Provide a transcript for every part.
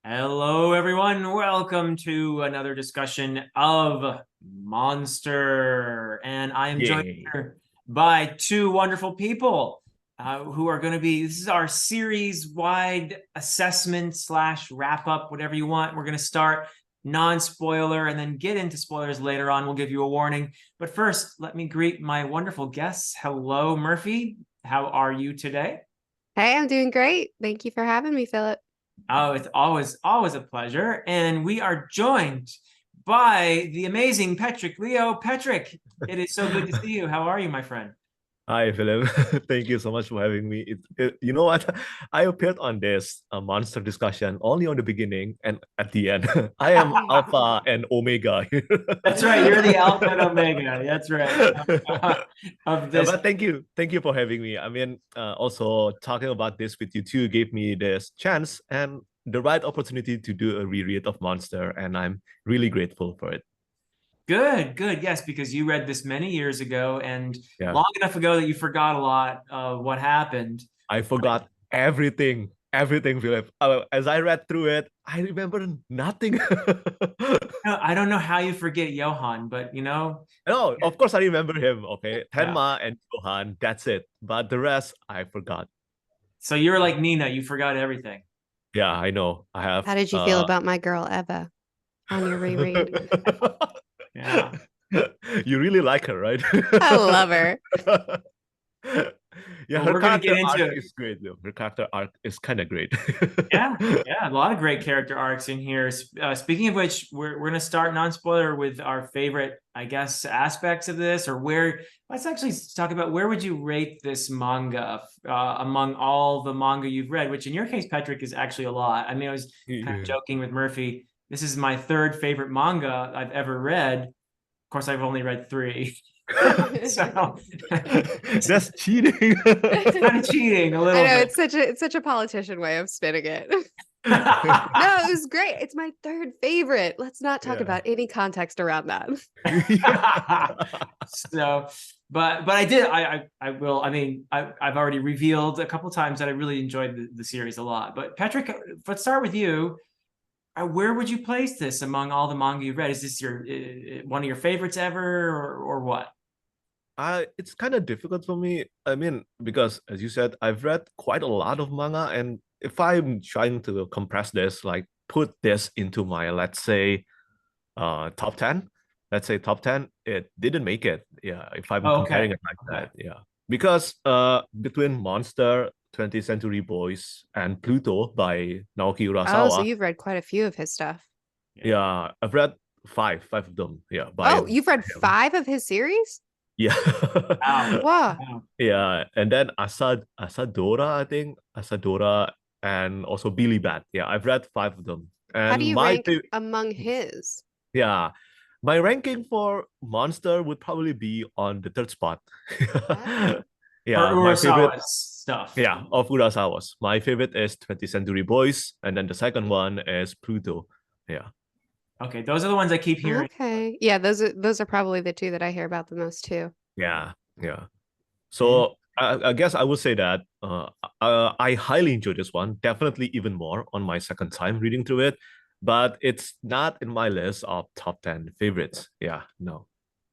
Hello, everyone. Welcome to another discussion of Monster. And I am joined Yay. here by two wonderful people who are going to be, this is our series-wide assessment slash wrap-up, whatever you want. We're going to start non-spoiler and then get into spoilers later on. We'll give you a warning. But first, let me greet my wonderful guests. Hello, Murphy. How are you today? Hey, I'm doing great. Thank you for having me, Philip. Oh, it's always a pleasure. And we are joined by the amazing Patrick Leo. Patrick, it is so good to see you. How are you, my friend? Hi, Philip. Thank you so much for having me. You know what? I appeared on this monster discussion only on the beginning and at the end. I am Alpha and Omega here. That's right. You're the Alpha and Omega. That's right. Of Yeah, this. but thank you. Thank you for having me. I mean, also talking about this with you too gave me this chance and the right opportunity to do a reread of Monster, and I'm really grateful for it. Good, good. Yes, because you read this many years ago and Yeah. long enough ago that you forgot a lot of what happened. I forgot everything, Philip. As I read through it, I remember nothing. I don't know how you forget Johan, but No, of course I remember him. Okay, yeah. Tenma and Johan. That's it. But the rest, I forgot. So you're like Nina, you forgot everything. Yeah, I know. I have. How did you feel about my girl Eva on your reread? Yeah. You really like her, right? I love her. Yeah, Well, her we're gonna character get arc into is great, though. Her character arc is kind of great. Yeah, yeah, a lot of great character arcs in here. Speaking of which, we're gonna start non-spoiler with our favorite, I guess, aspects of this, or where. Let's actually talk about where would you rate this manga among all the manga you've read, which in your case, Patrick, is actually a lot. I mean, I was kind of Yeah. joking with Murphy. This is my third favorite manga I've ever read. Of course, I've only read three, so That's cheating. it's kind of cheating a I little know bit. it's such a politician way of spinning it. No, it was great. It's my third favorite. Let's not talk Yeah. about any context around that. So, but I did I will I mean I've already revealed a couple times that I really enjoyed the series a lot. But Patrick, let's start with you. Where would you place this among all the manga you've read? Is this your one of your favorites ever, or what? It's kind of difficult for me. I mean, because as you said, I've read quite a lot of manga, and if I'm trying to compress this, like put this into my, let's say, top 10, let's say top 10, it didn't make it. Yeah, if I'm Oh, comparing okay, it like okay. that, yeah. Because between Monster, 20th Century Boys, and Pluto by Naoki Oh, so Urasawa, you've read quite a few of his stuff. Yeah. yeah, I've read five of them, yeah, by Oh, him. you've read 5 of his series? Yeah. Wow. Wow. Wow. Yeah, and then Asadora, I think Asadora, and also Billy Bat. Yeah, I've read five of them, How do and you rank among his? yeah, my ranking for Monster would probably be on the third spot. Oh. For Yeah, my favorite. Urasawa's stuff. Yeah, of Urasawa's. My favorite is 20th Century Boys, and then the second one is Pluto. Yeah, Okay, those are the ones I keep hearing. Okay. Yeah, those are probably the two that I hear about the most too. yeah, yeah. Mm. So I guess I would say that I highly enjoyed this one. Definitely even more on my second time reading through it, but it's not in my list of top 10 favorites. Yeah, no.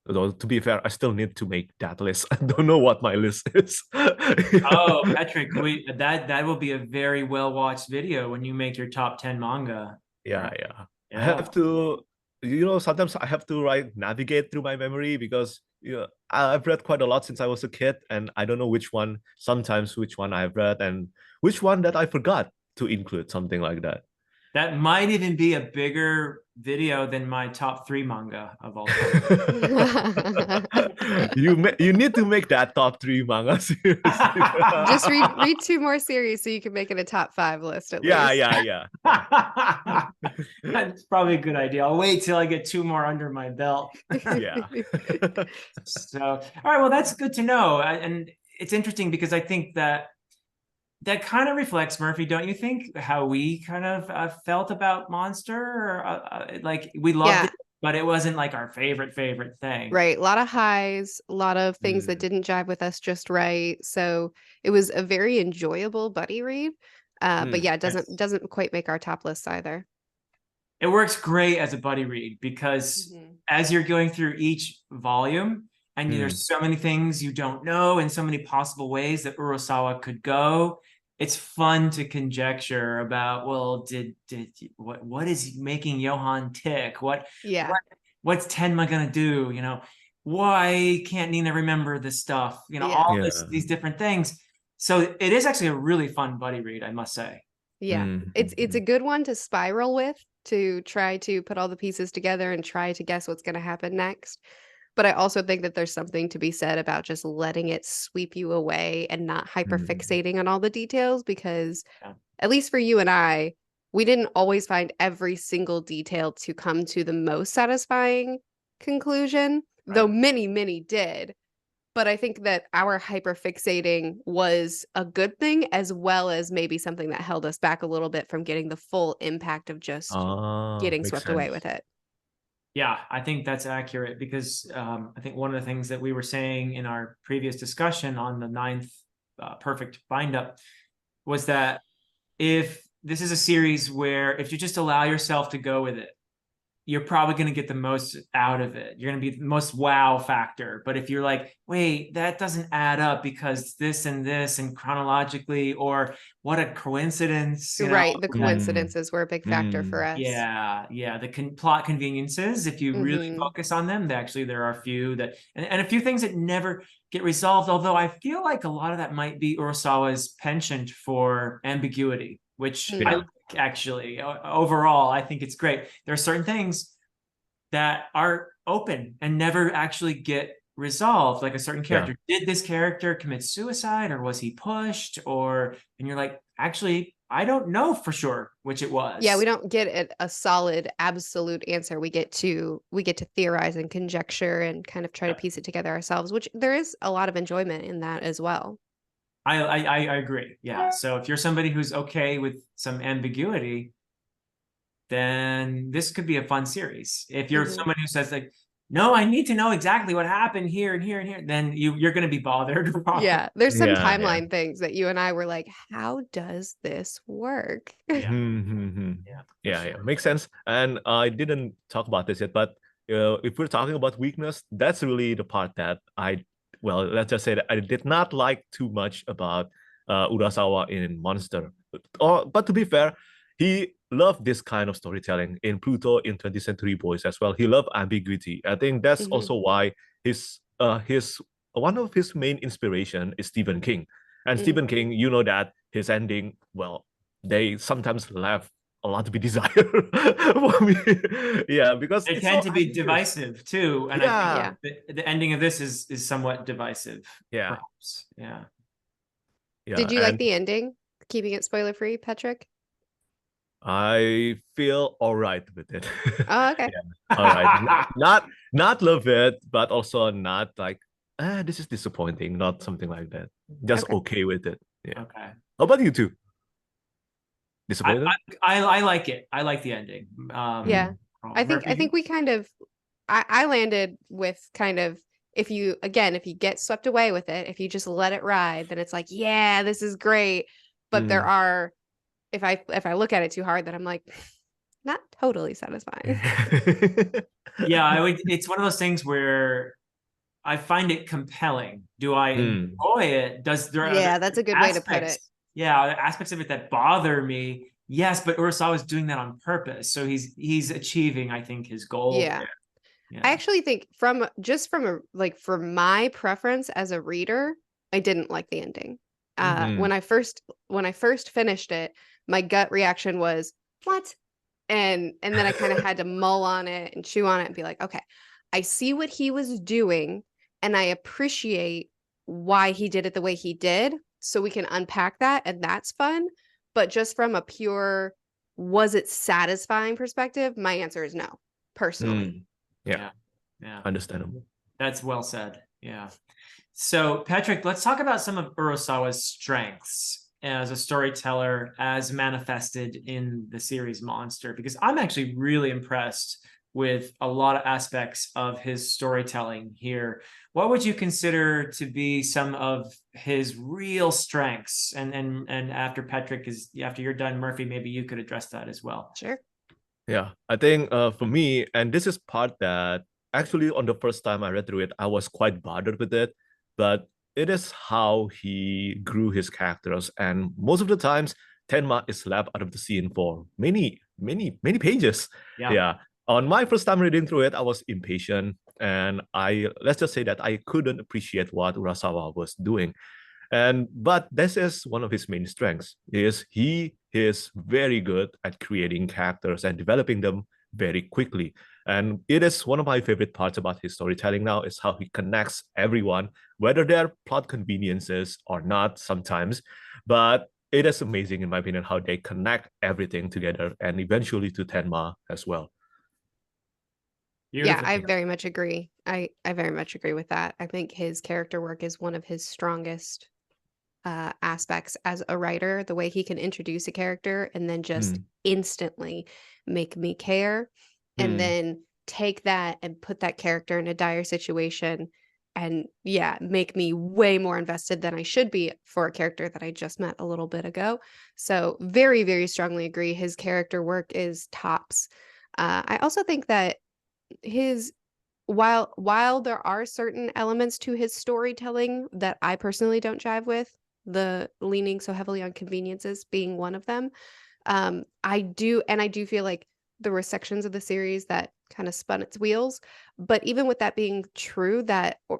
Though to be fair, I still need to make that list. I don't know what my list is. Oh, Patrick, that will be a very well watched video when you make your top 10 manga. Yeah, yeah. I Yeah. have to, sometimes I have to navigate through my memory because I've read quite a lot since I was a kid, and I don't know sometimes which one I've read and which one that I forgot to include, something like that. That might even be a bigger video than my top three manga of all time. You need to make that top three manga seriously. Just read 2 more series so you can make it a top 5 list at Yeah, least. yeah, yeah. That's probably a good idea. I'll wait till I get two more under my belt. Yeah. So, all right, well, that's good to know. And it's interesting because I think that kind of reflects, Murphy, don't you think, how we kind of felt about Monster? Or like we loved Yeah, it, but it wasn't like our favorite thing. right. A lot of highs, a lot of things that Mm, didn't jive with us just right. So it was a very enjoyable buddy read. But yeah, it Yes. doesn't quite make our top list either. It works great as a buddy read because as you're going through each volume, and there's so many things you don't know and so many possible ways that Urasawa could go. It's fun to conjecture about, well, what is making Johan tick? Yeah. What's Tenma gonna do? You know, why can't Nina remember this stuff? You know, Yeah. all these different things. So it is actually a really fun buddy read, I must say. Yeah. It's a good one to spiral with, to try to put all the pieces together and try to guess what's going to happen next. But I also think that there's something to be said about just letting it sweep you away and not hyper fixating on all the details, because at least for you and I, we didn't always find every single detail to come to the most satisfying conclusion, though many did. But I think that our hyperfixating was a good thing, as well as maybe something that held us back a little bit from getting the full impact of just getting Makes swept away sense. with it. Yeah, I think that's accurate because I think one of the things that we were saying in our previous discussion on the 9th perfect bind up was that if this is a series where if you just allow yourself to go with it, you're probably going to get the most out of it. You're going to be the most wow factor. But if you're like, wait, that doesn't add up because this and chronologically, or what a coincidence. You Right. know? The coincidences were a big factor for us. Yeah. The plot conveniences, if you really Mhm. focus on them, there are a few that, and a few things that never get resolved. Although I feel like a lot of that might be Urasawa's penchant for ambiguity, which I like, actually. Overall, I think it's great. There are certain things that are open and never actually get resolved, like a certain character. Did this character commit suicide, or was he pushed? And you're like, actually, I don't know for sure which it was. Yeah, we don't get a solid, absolute answer. We get to theorize and conjecture and kind of try to piece it together ourselves, which there is a lot of enjoyment in that as well. I agree. Yeah. So if you're somebody who's okay with some ambiguity, then this could be a fun series. If you're somebody who says like, no, I need to know exactly what happened here and here and here, then you're going to be bothered. Yeah, there's some timeline things that you and I were like, how does this work? Yeah, makes sense. And I didn't talk about this yet, but if we're talking about weakness, that's really the part that let's just say that I did not like too much about Urasawa in Monster. But to be fair, he loved this kind of storytelling in Pluto, in 20th Century Boys as well. He loved ambiguity. I think that's also why his one of his main inspiration is Stephen King. And Stephen King, you know that his ending, well, they sometimes left a lot to be desired for me. Yeah, because they tend to be divisive too. And I think the ending of this is somewhat divisive. Yeah. Perhaps. Yeah. Did you like the ending? Keeping it spoiler free, Patrick? I feel all right with it. Oh, okay. All right. Not love it, but also not like, this is disappointing. Not something like that. Just okay with it. Yeah. Okay. How about you two? Disappointed? I like it. I like the ending. Yeah. I think we kind of I landed with kind of, if you get swept away with it, if you just let it ride, then it's like, yeah, this is great. But there are, if I look at it too hard, then I'm like, not totally satisfying. Yeah, it's one of those things where I find it compelling. Do I enjoy it? That's a good way to put it. Yeah, aspects of it that bother me. Yes, but Urasawa is doing that on purpose. So he's achieving, I think, his goal. Yeah. I actually think for my preference as a reader, I didn't like the ending. When I first finished it, my gut reaction was, what? And then I kind of had to mull on it and chew on it and be like, okay, I see what he was doing and I appreciate why he did it the way he did. So we can unpack that, and that's fun. But just from a pure, was it satisfying perspective, my answer is no, personally. Yeah. Understandable. That's well said. Yeah. So Patrick, let's talk about some of Urasawa's strengths as a storyteller, as manifested in the series Monster, because I'm actually really impressed with a lot of aspects of his storytelling here. What would you consider to be some of his real strengths? And after after you're done, Murphy, maybe you could address that as well. Sure. Yeah, I think for me, and this is part that actually on the first time I read through it, I was quite bothered with it, but it is how he grew his characters. And most of the times, Tenma is left out of the scene for many pages. Yeah. Yeah. On my first time reading through it, I was impatient, and let's just say that I couldn't appreciate what Urasawa was doing. But this is one of his main strengths, is he is very good at creating characters and developing them very quickly. And it is one of my favorite parts about his storytelling now, is how he connects everyone, whether they're plot conveniences or not sometimes. But it is amazing, in my opinion, how they connect everything together and eventually to Tenma as well. Yeah, Beautiful. I very much agree. I very much agree with that. I think his character work is one of his strongest aspects as a writer, the way he can introduce a character and then just instantly make me care, and then take that and put that character in a dire situation and make me way more invested than I should be for a character that I just met a little bit ago. So very, very strongly agree. His character work is tops. I also think that his while there are certain elements to his storytelling that I personally don't jive with, the leaning so heavily on conveniences being one of them. I do feel like there were sections of the series that kind of spun its wheels. But even with that being true,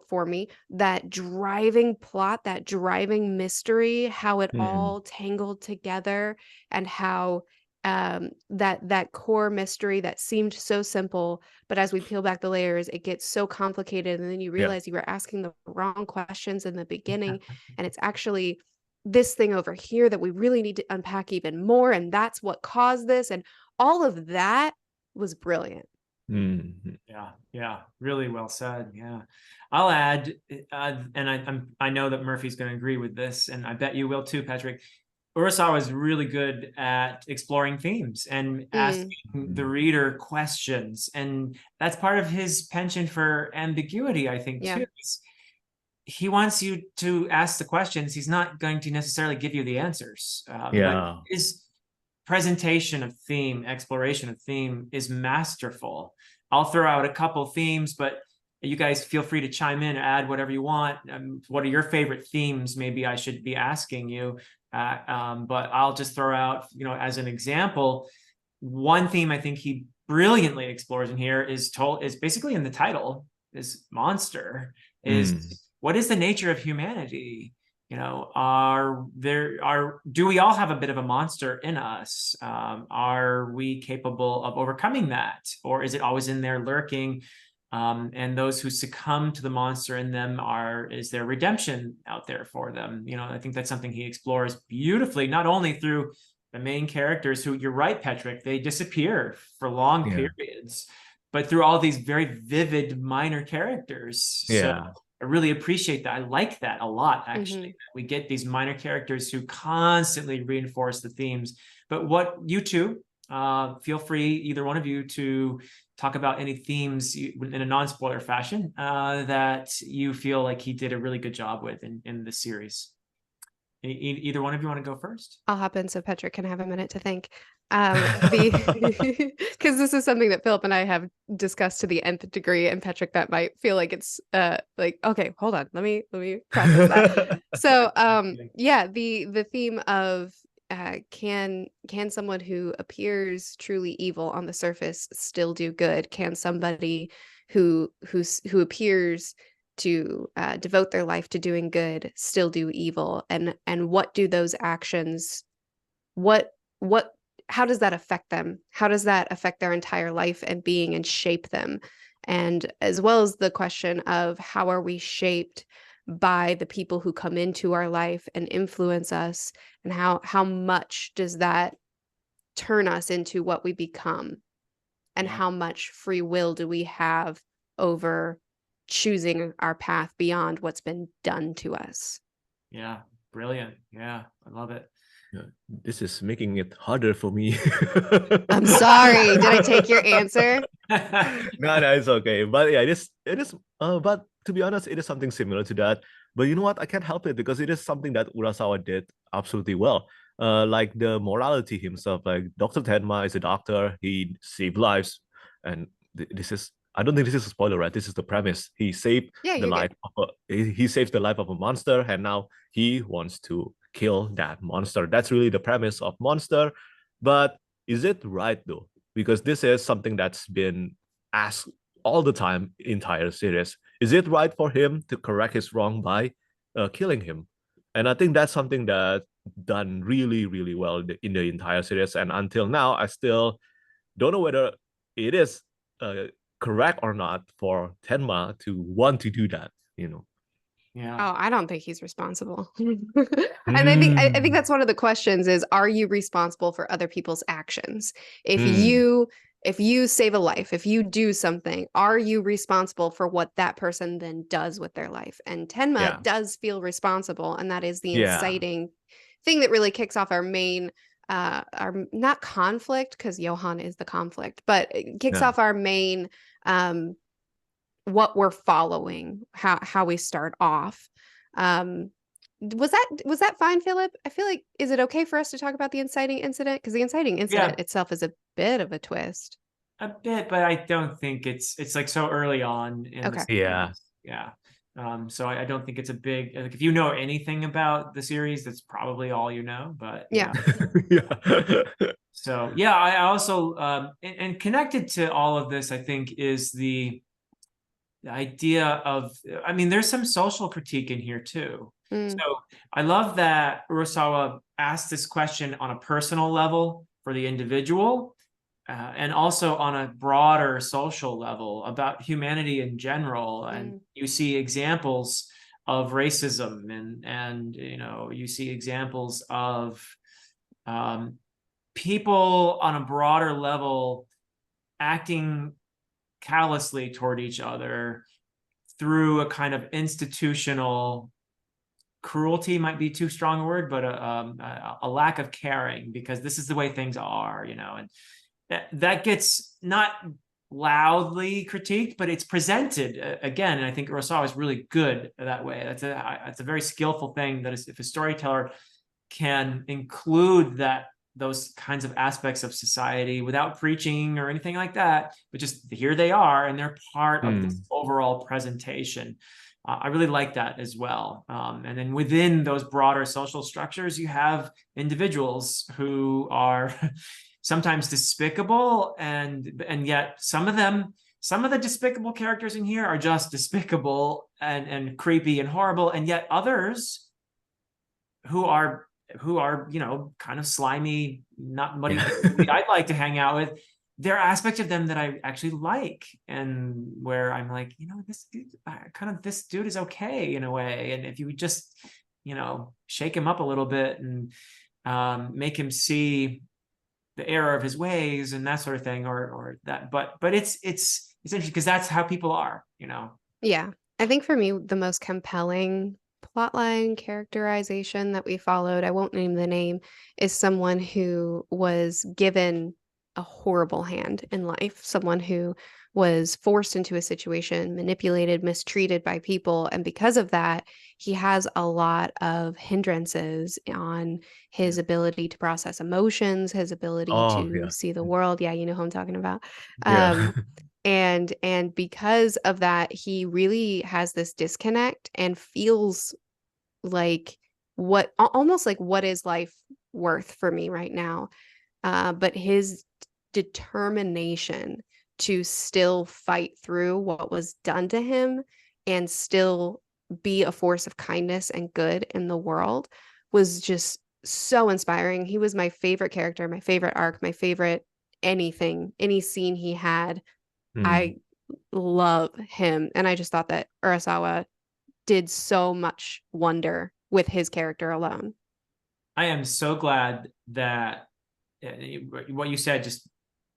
for me, that driving plot, that driving mystery, how it all tangled together, and how that core mystery that seemed so simple, but as we peel back the layers, it gets so complicated, and then you realize you were asking the wrong questions in the beginning, and it's actually this thing over here that we really need to unpack even more, and that's what caused this, and all of that was brilliant. Yeah, really well said. Yeah, I'll add, and I know that Murphy's going to agree with this, and I bet you will too, Patrick. Urasawa is really good at exploring themes and asking the reader questions, and that's part of his penchant for ambiguity, I think, too. He wants you to ask the questions. He's not going to necessarily give you the answers. But his presentation of theme, exploration of theme, is masterful. I'll throw out a couple themes, but you guys feel free to chime in, add whatever you want. What are your favorite themes? Maybe I should be asking you. But I'll just throw out, as an example, one theme I think he brilliantly explores in here is basically in the title, is monster, what is the nature of humanity? Do we all have a bit of a monster in us? Are we capable of overcoming that? Or is it always in there lurking? And those who succumb to the monster in them, is there redemption out there for them? I think that's something he explores beautifully, not only through the main characters, who, you're right, Patrick, they disappear for long periods, but through all these very vivid minor characters. So I really appreciate that. I like that a lot, actually. We get these minor characters who constantly reinforce the themes. But what you two, feel free, either one of you, to talk about any themes in a non-spoiler fashion that you feel like he did a really good job with in the series. Either one of you want to go first? I'll hop in so Patrick can have a minute to think. Because this is something that Philip and I have discussed to the nth degree, and Patrick, that might feel like it's like, okay, hold on, let me process that. So the theme of can someone who appears truly evil on the surface still do good? Can somebody who appears to devote their life to doing good still do evil? And what do those actions, how does that affect them? How does that affect their entire life and being, and shape them? And as well as the question of how are we shaped by the people who come into our life and influence us, and how much does that turn us into what we become, and how much free will do we have over choosing our path beyond what's been done to us? Yeah, brilliant. Yeah, I love it. This is making it harder for me. I'm sorry. Did I take your answer? No, it's okay. But yeah, it is but to be honest, it is something similar to that. But you know what? I can't help it because it is something that Urasawa did absolutely well. Like the morality himself, like Dr. Tenma is a doctor, he saved lives. And this is, I don't think this is a spoiler, right? This is the premise. He saved Yeah, the you're life good. of he saves the life of a monster, and now he wants to kill that monster. That's really the premise of Monster. But is it right though? Because this is something that's been asked all the time entire series. Is it right for him to correct his wrong by killing him? And I think that's something that done really, really well in the entire series. And until now, I still don't know whether it is correct or not for Tenma to want to do that. You know. Yeah. Oh, I don't think he's responsible. And I think that's one of the questions is, are you responsible for other people's actions? If you save a life, if you do something, are you responsible for what that person then does with their life? And Tenma Yeah. does feel responsible, and that is the Yeah. inciting thing that really kicks off our main our not conflict, because Johan is the conflict, but it kicks Yeah. off our main what we're following, how we start off. Was that fine, Philip? I feel like, is it okay for us to talk about the inciting incident? Because the inciting incident itself is a bit of a twist. A bit, but I don't think it's like so early on in the Okay. Yeah. series. Yeah. So I don't think it's a big, like, if you know anything about the series, that's probably all you know. But Yeah. Yeah. So yeah, I also and connected to all of this, I think, is the idea of, I mean, there's some social critique in here too. Mm, So I love that Urasawa asked this question on a personal level for the individual, and also on a broader social level about humanity in general. And you see examples of racism, and you know, you see examples of people on a broader level acting callously toward each other through a kind of institutional cruelty, might be too strong a word, but a lack of caring, because this is the way things are, you know. And that gets not loudly critiqued, but it's presented again. And I think Urasawa is really good that way. That's a very skillful thing, that is, if a storyteller can include those kinds of aspects of society without preaching or anything like that, but just here they are and they're part of this overall presentation. I really like that as well. And then within those broader social structures, you have individuals who are sometimes despicable, and yet some of the despicable characters in here are just despicable and creepy and horrible, and yet others who are, you know, kind of slimy, not muddy, I'd like to hang out with. There are aspects of them that I actually like, and where I'm like, you know, this dude is okay in a way. And if you just, you know, shake him up a little bit and make him see the error of his ways and that sort of thing, or that, but it's interesting because that's how people are, you know. yeah. I think for me, the most compelling plotline characterization that we followed, I won't name the name, is someone who was given a horrible hand in life, someone who was forced into a situation, manipulated, mistreated by people. And because of that, he has a lot of hindrances on his ability to process emotions, his ability to see the world. Yeah, you know who I'm talking about. Yeah. And because of that, he really has this disconnect and feels like almost like, what is life worth for me right now? But his determination to still fight through what was done to him and still be a force of kindness and good in the world was just so inspiring. He was my favorite character, my favorite arc, my favorite anything, any scene he had. I love him. And I just thought that Urasawa did so much wonder with his character alone. I am so glad that what you said just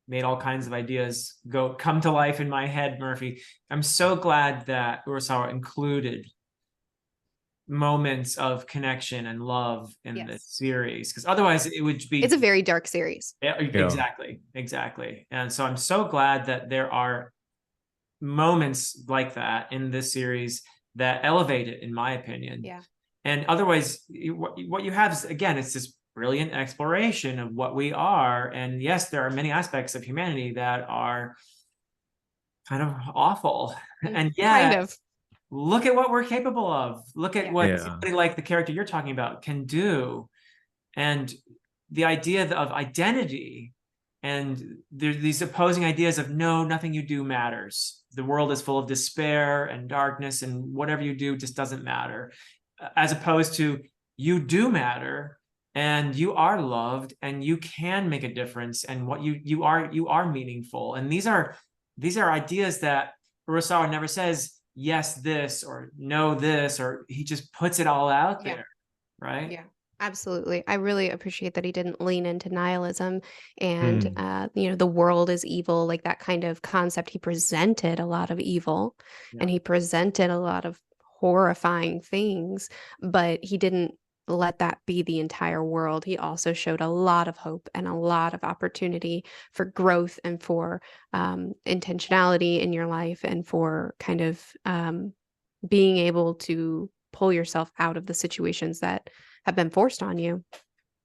made all kinds of ideas come to life in my head, Murphy. I'm so glad that Urasawa included moments of connection and love in this Yes. series, because otherwise it would be It's a very dark series. yeah, exactly. And so I'm so glad that there are moments like that in this series that elevate it, in my opinion. Yeah. And otherwise, what you have is, again, it's this brilliant exploration of what we are. And yes, there are many aspects of humanity that are kind of awful. And Kind yet, of. look at what we're capable of. Look at Yeah. what Yeah. somebody like the character you're talking about can do. And the idea of identity, and there's these opposing ideas of no, nothing you do matters. The world is full of despair and darkness, and whatever you do just doesn't matter. As opposed to you do matter, and you are loved, and you can make a difference, and what you are meaningful. And these are ideas that Kurosawa never says yes this or no this, or he just puts it all out Yeah. there, right? Yeah, absolutely. I really appreciate that he didn't lean into nihilism and the world is evil, like that kind of concept. He presented a lot of evil and Yeah. he presented a lot of horrifying things, but he didn't let that be the entire world. He also showed a lot of hope and a lot of opportunity for growth and for intentionality in your life and for kind of being able to pull yourself out of the situations that have been forced on you.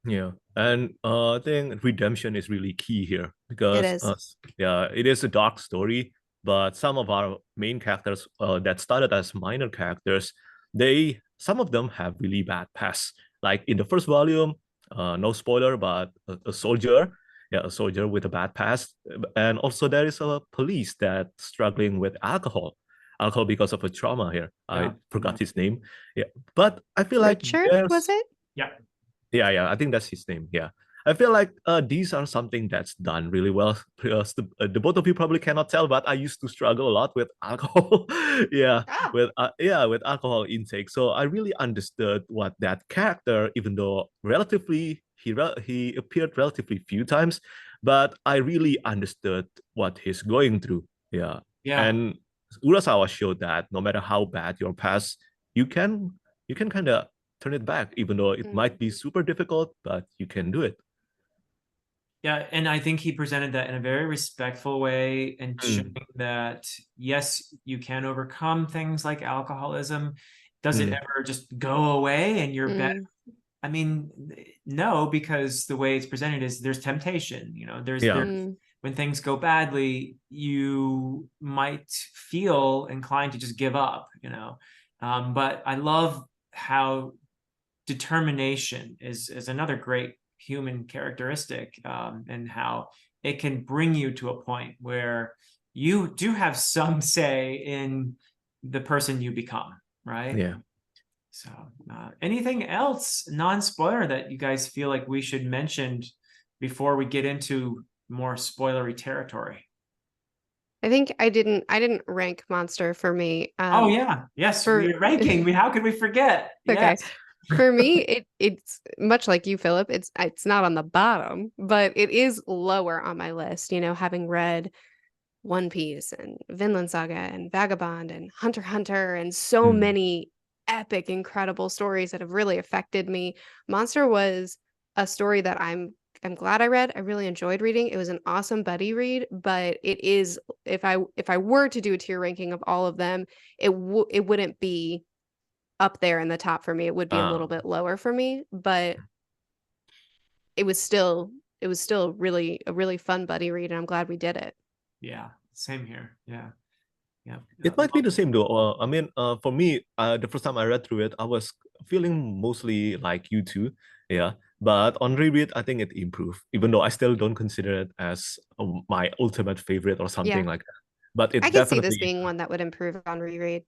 Yeah, and I think redemption is really key here because is. yeah, it is a dark story, but some of our main characters that started as minor characters, some of them have really bad pasts. Like in the first volume, no spoiler, but a soldier, yeah, a soldier with a bad past, and also there is a police that struggling with alcohol because of a trauma here. I Yeah. forgot his name. Yeah, but I feel like Richard, was it? Yeah. yeah, I think that's his name. Yeah, I feel like these are something that's done really well. Because the both of you probably cannot tell, but I used to struggle a lot with alcohol. Yeah, Ah. with alcohol intake. So I really understood what that character, even though relatively he appeared relatively few times, but I really understood what he's going through. Yeah, Yeah. and Urasawa showed that no matter how bad your past, you can kind of turn it back, even though it might be super difficult, but you can do it. Yeah, and I think he presented that in a very respectful way and showing that, yes, you can overcome things like alcoholism. Does it ever just go away and you're better? I mean, no, because the way it's presented is there's temptation, there's when things go badly, you might feel inclined to just give up, but I love how determination is another great human characteristic, and how it can bring you to a point where you do have some say in the person you become, right? Yeah. So anything else non-spoiler that you guys feel like we should mention before we get into more spoilery territory? I think I didn't rank Monster for me. Oh yeah, yes, we're ranking. How could we forget? Okay. Yes. For me, it's much like you, Philip. It's not on the bottom, but it is lower on my list. Having read One Piece and Vinland Saga and Vagabond and Hunter x Hunter and so many epic, incredible stories that have really affected me. Monster was a story that I'm glad I read. I really enjoyed reading. It was an awesome buddy read, but it is, if I were to do a tier ranking of all of them, it wouldn't be up there in the top for me. It would be a little bit lower for me, but it was still really a really fun buddy read, and I'm glad we did it. Yeah, same here. Yeah. It might be the same though. I mean, for me, the first time I read through it, I was feeling mostly like you two. Yeah, but on reread, I think it improved, even though I still don't consider it as my ultimate favorite or something like that. But it I could see this definitely being one that would improve on reread.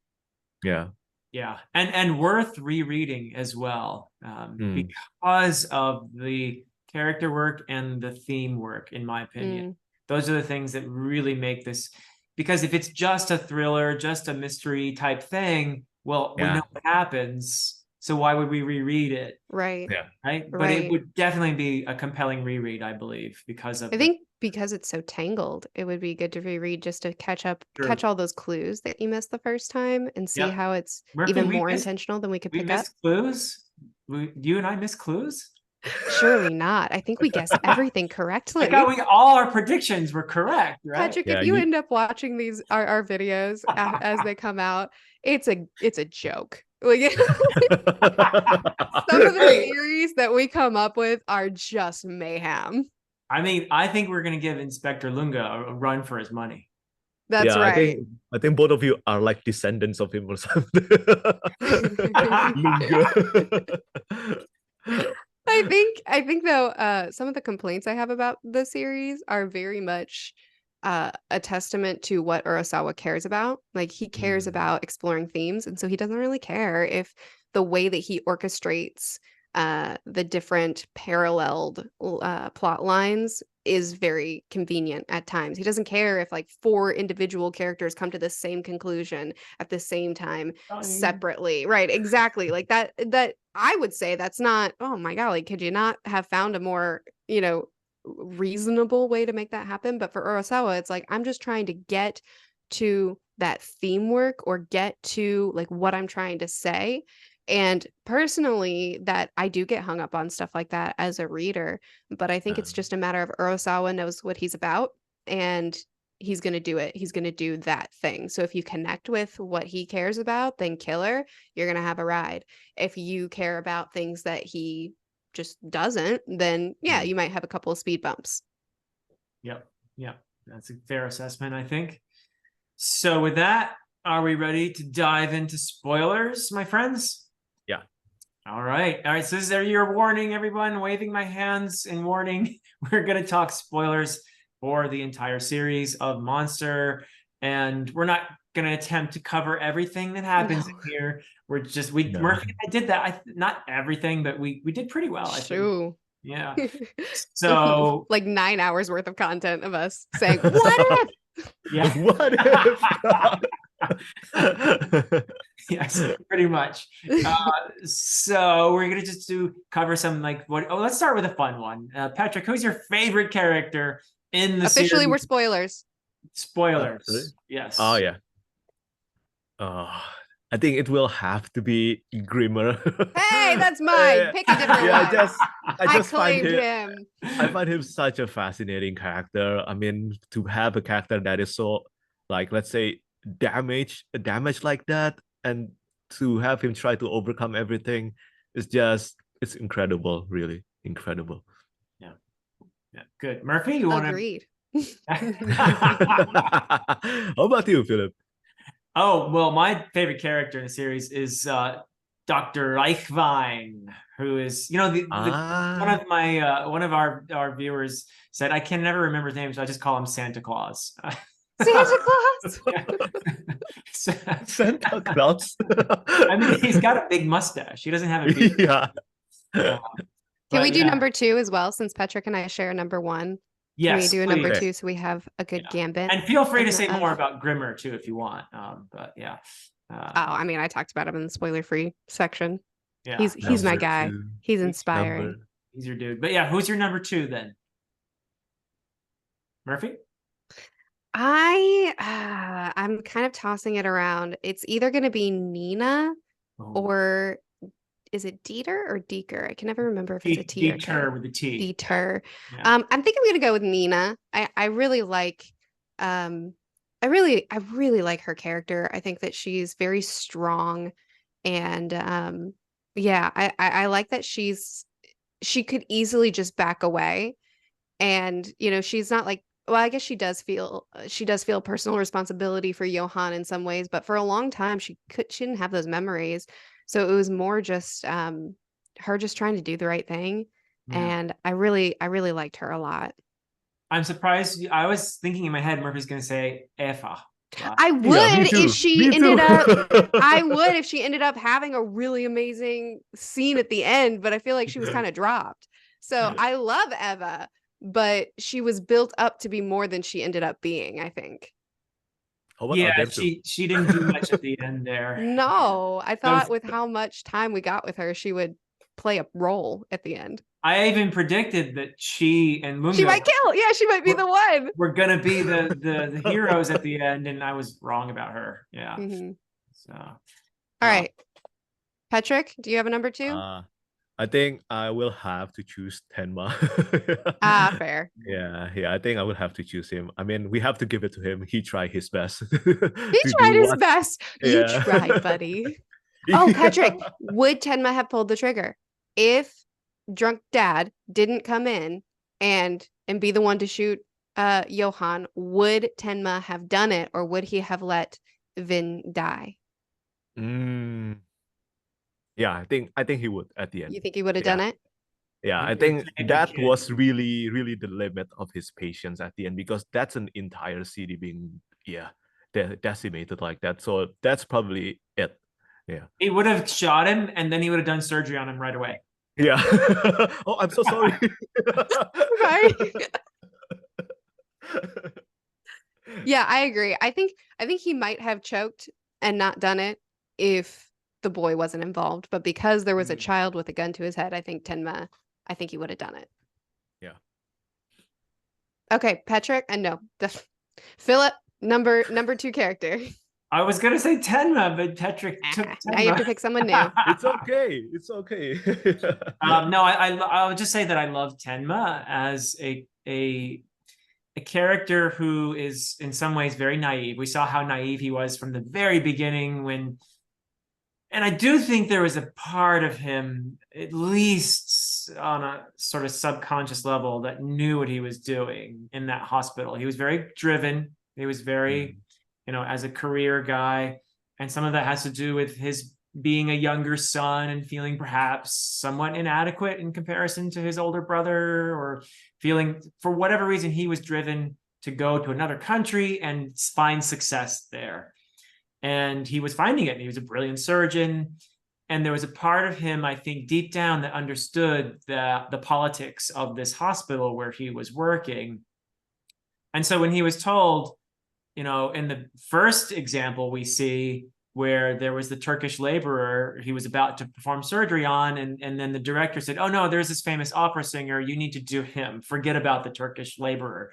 Yeah. Yeah, and worth rereading as well, because of the character work and the theme work, in my opinion. Those are the things that really make this, because if it's just a thriller, just a mystery type thing, well, we know what happens. so why would we reread it? Right. Yeah. Right. But Right. it would definitely be a compelling reread, I believe, because of I think because it's so tangled, it would be good to reread just to catch True. all those clues that you missed the first time and see Yep. how it's Murphy, even we more missed- intentional than we could we pick up. missed clues. You and I missed clues. Surely not. I think we guessed everything correctly. I got all our predictions were correct, right? Patrick, Yeah, if you you- end up watching these our videos as they come out, it's a joke. Like some of the Hey. theories that we come up with are just mayhem. I mean, I think we're gonna give Inspector Lunga a run for his money. That's yeah, right. I think both of you are like descendants of him or something. Lunga. I think though, some of the complaints I have about the series are very much a testament to what Urasawa cares about. Like he cares Mm. about exploring themes, and so he doesn't really care if the way that he orchestrates the different paralleled plot lines is very convenient at times. He doesn't care if like 4 individual characters come to the same conclusion at the same time separately. Right, exactly. Like that I would say that's not, oh my golly, could you not have found a more, reasonable way to make that happen? But for Urasawa, it's like I'm just trying to get to that theme work or get to like what I'm trying to say. And personally, that I do get hung up on stuff like that as a reader, but I think it's just a matter of Urasawa knows what he's about and he's going to do it. He's going to do that thing. So if you connect with what he cares about, then killer, you're going to have a ride. If you care about things that he just doesn't, then yeah, you might have a couple of speed bumps. Yep. That's a fair assessment, I think. So with that, are we ready to dive into spoilers, my friends? Yeah. All right. So this is your warning, everyone. Waving my hands in warning. We're going to talk spoilers for the entire series of Monster, and we're not going to attempt to cover everything that happens in here. We're just No. Murphy and I did that. Not everything, but we did pretty well, I think. Shoo. Yeah. So like 9 hours worth of content of us saying, what if? yeah. What if? Yes, pretty much. So we're gonna just cover some let's start with a fun one. Patrick, who's your favorite character in the Officially, series? we're spoilers. Spoilers. Really? Yes. Oh yeah. I think it will have to be Grimmer. Hey, that's mine. Pick a different Yeah, one. I just find claimed him. him. I find him such a fascinating character. I mean, to have a character that is so, like, let's say, damaged like that, and to have him try to overcome everything is it's incredible, really incredible. Yeah. Good. Murphy, you want to? Agreed. How about you, Philip? Oh, well, my favorite character in the series is Dr. Reichwein, who is, one of our viewers said, I can never remember his name, so I just call him Santa Claus. Santa Claus. Santa Claus. I mean, he's got a big mustache. He doesn't have a beard. Yeah. Can we do number 2 as well, since Patrick and I share number 1? Yes, Can we do a please. number 2 so we have a good gambit? And feel free to of- say of- more about Grimmer too if you want. But yeah. I mean, I talked about him in the spoiler-free section. Yeah. He's my Number guy. 2. He's inspiring. He's your dude. But yeah, who's your number 2 then? Murphy? I'm kind of tossing it around. It's either going to be Nina or is it Dieter or Deeker? I can never remember if it's a T or a K. Dieter with the T. Dieter. Yeah. I'm thinking I'm gonna go with Nina. I really like I really like her character. I think that she's very strong and I like that she could easily just back away and she's not like, well, I guess she does feel personal responsibility for Johan in some ways, but for a long time she didn't have those memories. So it was more just her just trying to do the right thing. Yeah. And I really liked her a lot. I'm surprised. I was thinking in my head, Murphy's going to say Eva. I would if she ended up. I would if she ended up having a really amazing scene at the end, but I feel like she was kind of dropped. So I love Eva, but she was built up to be more than she ended up being, I think. How about Yeah, Argento? she didn't do much at the end there. No, I That thought was- with how much time we got with her, she would play a role at the end. I even predicted that she and She Lunga might kill. Yeah, she might be the one. were gonna be the heroes at the end, and I was wrong about her. Yeah. Mhm. So All right. Patrick, do you have a number two? I think I will have to choose Tenma. Fair. Yeah, I think I would have to choose him. I mean, we have to give it to him. He tried his best. He tried his best. You Yeah. tried, buddy. Oh, Patrick, would Tenma have pulled the trigger if drunk dad didn't come in and be the one to shoot Johan? Would Tenma have done it, or would he have let Vin die? Mm, yeah, I think he would at the end. You think he would have Yeah. done it? Yeah, I He think played the that kid. was really, really the limit of his patience at the end, because that's an entire city being decimated like that. So that's probably it. Yeah. he would have shot him, and then he would have done surgery on him right away. Yeah. Oh, I'm so sorry. Right. Yeah, I agree. I think he might have choked and not done it if the boy wasn't involved, but because there was a Mm. child with a gun to his head, I think he would have done it. Yeah. Okay, Patrick, and no, Philip, number two character. I was gonna say Tenma, but Patrick took Tenma. Now you have to pick someone new. It's okay. It's okay. No, I would just say that I love Tenma as a character who is in some ways very naive. We saw how naive he was from the very beginning and I do think there was a part of him, at least on a sort of subconscious level, that knew what he was doing in that hospital. He was very driven. He was very, as a career guy. And some of that has to do with his being a younger son and feeling perhaps somewhat inadequate in comparison to his older brother, or feeling, for whatever reason, he was driven to go to another country and find success there. And he was finding it, and he was a brilliant surgeon. And there was a part of him, I think, deep down that understood the politics of this hospital where he was working. And so when he was told, in the first example we see, where there was the Turkish laborer he was about to perform surgery on, and then the director said, oh no, there's this famous opera singer, you need to do him, forget about the Turkish laborer.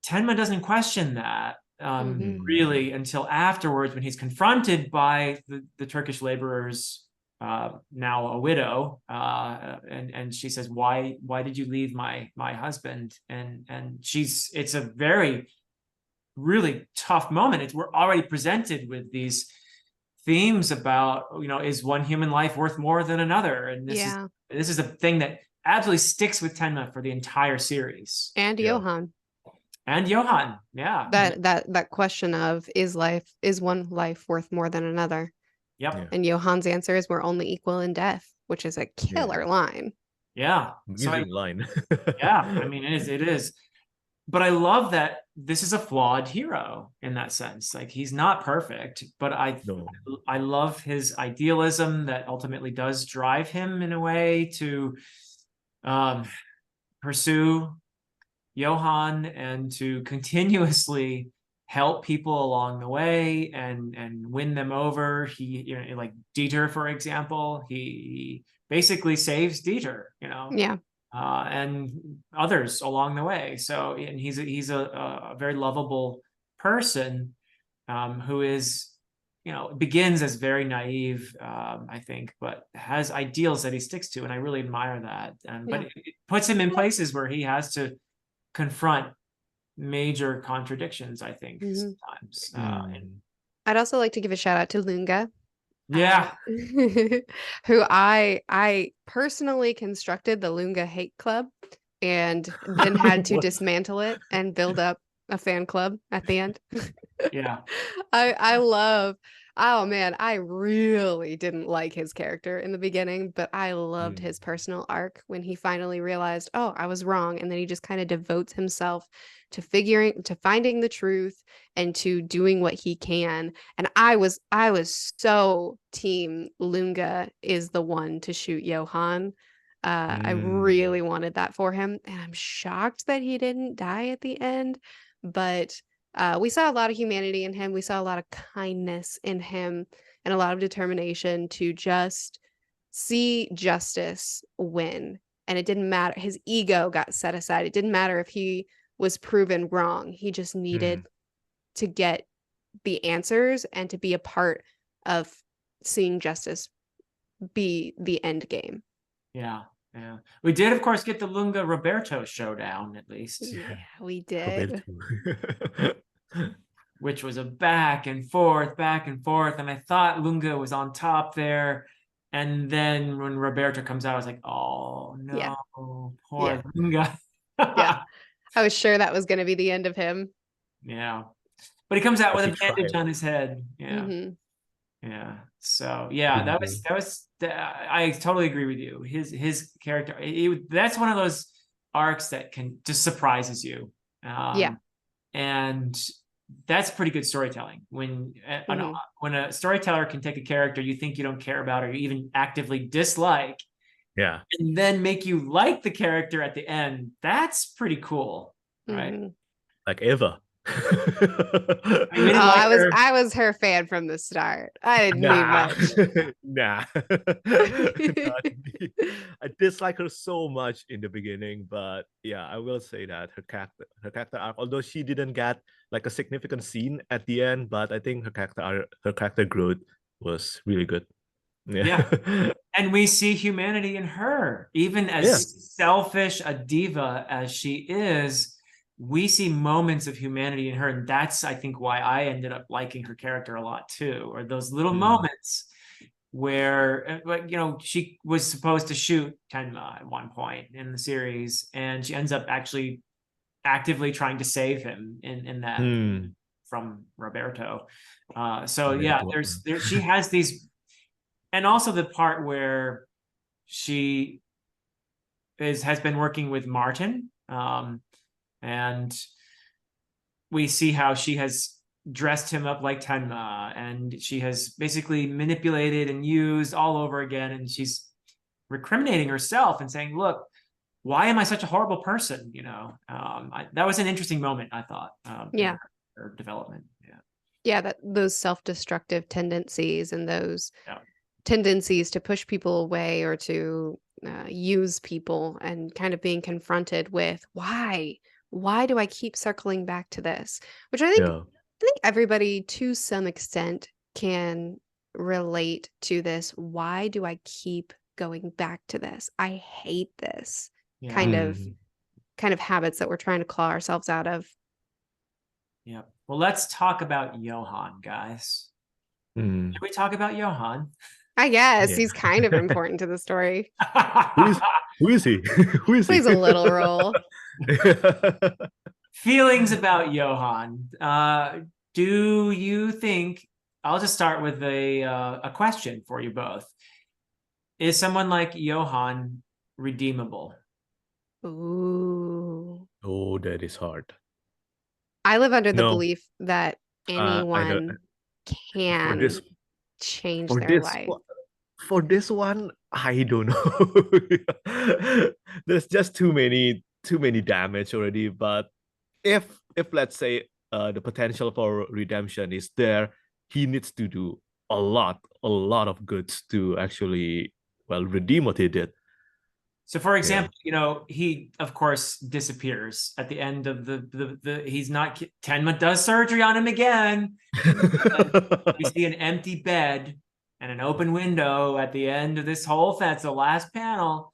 Tenma doesn't question that really until afterwards, when he's confronted by the Turkish laborer's now a widow, and she says, why did you leave my husband? And it's a very really tough moment. We're already presented with these themes about, is one human life worth more than another? And this is a thing that absolutely sticks with Tenma for the entire series. And Johan. And Johan, yeah. That question of, is one life worth more than another? Yep. Yeah. And Johan's answer is, we're only equal in death, which is a killer line. Yeah. Amazing line. Yeah, I mean, it is. But I love that this is a flawed hero in that sense. Like, he's not perfect, but I love his idealism that ultimately does drive him in a way to pursue Johan and to continuously help people along the way and win them over. He, like Dieter, for example, he basically saves Dieter, Yeah. and others along the way. So, and he's a very lovable person who is, begins as very naive, I think, but has ideals that he sticks to, and I really admire that. But it puts him in places where he has to confront major contradictions, I think, sometimes. I'd also like to give a shout out to Lunga. Yeah. Who I personally constructed the Lunga hate club and then had to dismantle it and build up a fan club at the end. Yeah. I love, oh man, I really didn't like his character in the beginning, but I loved his personal arc when he finally realized, oh, I was wrong. And then he just kind of devotes himself to finding the truth and to doing what he can. And I was so team Lunga is the one to shoot Johan. I really wanted that for him. And I'm shocked that he didn't die at the end. But We saw a lot of humanity in him. We saw a lot of kindness in him and a lot of determination to just see justice win. And it didn't matter. His ego got set aside. It didn't matter if he was proven wrong. He just needed to get the answers and to be a part of seeing justice be the end game. Yeah. Yeah. We did, of course, get the Lunga Roberto showdown, at least. Yeah, we did. Which was a back and forth. And I thought Lunga was on top there. And then when Roberto comes out, I was like, oh no, Yeah. poor Lunga. Yeah. I was sure that was going to be the end of him. Yeah. But he comes out with He a bandage tried. on his head. Yeah. Mhm. Yeah. So yeah, I totally agree with you. His character, that's one of those arcs that can just surprises you. Yeah. And that's pretty good storytelling when a storyteller can take a character you think you don't care about or you even actively dislike, Yeah. and then make you like the character at the end. That's pretty cool, right? Mhm. Like Eva. I was her fan from the start. I didn't mean much. Nah. Not me. I dislike her so much in the beginning, but yeah, I will say that her character arc, although she didn't get like a significant scene at the end, but I think her character growth was really good. Yeah. And we see humanity in her, even as selfish a diva as she is. We see moments of humanity in her, and that's, I think, why I ended up liking her character a lot too, or those little moments where, she was supposed to shoot Tenma at one point in the series, and she ends up actually actively trying to save him in that from Roberto. So yeah, she has these, and also the part where she has been working with Martin. And we see how she has dressed him up like Tenma, and she has basically manipulated and used all over again. And she's recriminating herself and saying, look, why am I such a horrible person? That was an interesting moment, I thought. Yeah. Her development. Yeah. Yeah, that those self-destructive tendencies and those tendencies to push people away or to use people, and kind of being confronted with why do I keep circling back to this? Which I think everybody to some extent can relate to this. Why do I keep going back to this? I hate this kind of habits that we're trying to claw ourselves out of. Yeah. Well, let's talk about Johan, guys. Did we talk about Johan? I guess he's kind of important to the story. Who is he? Who is he? Plays a little role. Feelings about Johan. Do you think, I'll just start with a question for you both. Is someone like Johan redeemable? Ooh. Oh, that is hard. I live under the belief that anyone can change their life. For this one, I don't know. There's just too many damage already. But if let's say the potential for redemption is there, he needs to do a lot of goods to actually redeem what he did. So, for example, he of course disappears at the end of the he's not, Tenma does surgery on him again. We see an empty bed and an open window at the end of this whole thing. That's the last panel.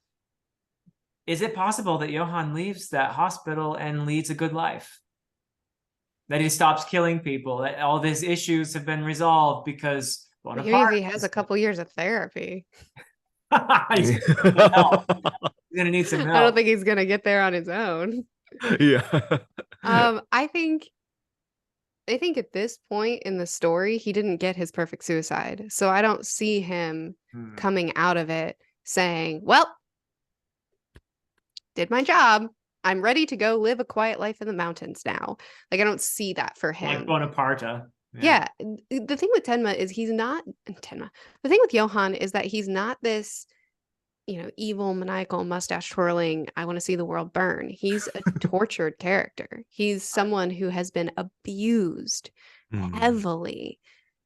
Is it possible that Johan leaves that hospital and leads a good life? That he stops killing people, that all of his issues have been resolved because Bonaparte, maybe he has a couple years of therapy. He's gonna need some help. I don't think he's gonna get there on his own. Yeah. I think at this point in the story, he didn't get his perfect suicide. So I don't see him coming out of it saying, well, did my job. I'm ready to go live a quiet life in the mountains now. Like, I don't see that for him. Like Bonaparte. Yeah. The thing with Tenma is he's not Tenma. The thing with Johan is that he's not this evil, maniacal, mustache twirling, I want to see the world burn. He's a tortured character. He's someone who has been abused heavily